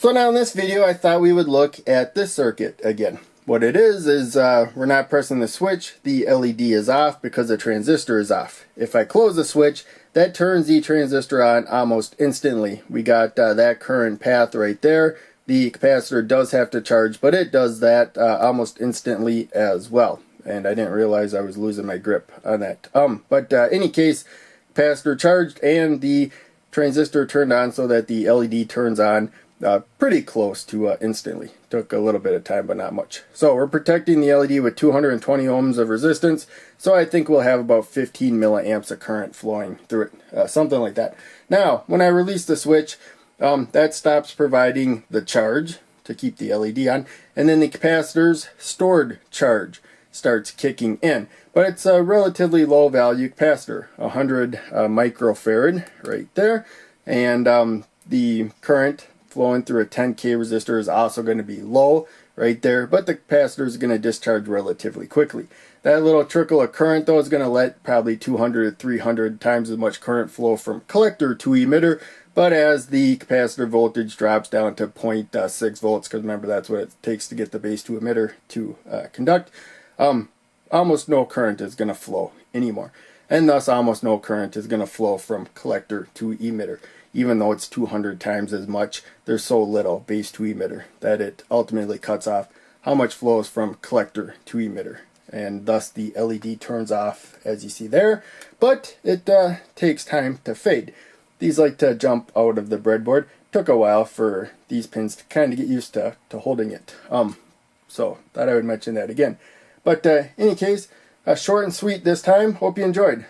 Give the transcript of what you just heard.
So now in this video I thought we would look at this circuit again. What it is we're not pressing the switch, the LED is off because the transistor is off. If I close the switch, that turns the transistor on almost instantly. We got that current path right there. The capacitor does have to charge, but it does that almost instantly as well. And I didn't realize I was losing my grip on that. But any case, capacitor charged and the transistor turned on so that the LED turns on pretty close to instantly. Took a little bit of time, but not much. So we're protecting the LED with 220 ohms of resistance. So I think we'll have about 15 milliamps of current flowing through it, something like that. Now, when I release the switch, that stops providing the charge to keep the LED on, and then the capacitor's stored charge starts kicking in. But it's a relatively low value capacitor, 100 microfarad right there, and the current flowing through a 10K resistor is also going to be low right there, but the capacitor is going to discharge relatively quickly. That little trickle of current though is going to let probably 200 to 300 times as much current flow from collector to emitter, but as the capacitor voltage drops down to 0.6 volts, because remember that's what it takes to get the base to emitter to conduct, almost no current is going to flow anymore, and thus almost no current is going to flow from collector to emitter. Even though it's 200 times as much, there's so little base to emitter that it ultimately cuts off how much flows from collector to emitter, and thus the LED turns off as you see there, but it takes time to fade. These like to jump out of the breadboard. Took a while for these pins to kind of get used to holding it. So thought I would mention that again. But in any case, short and sweet this time. Hope you enjoyed.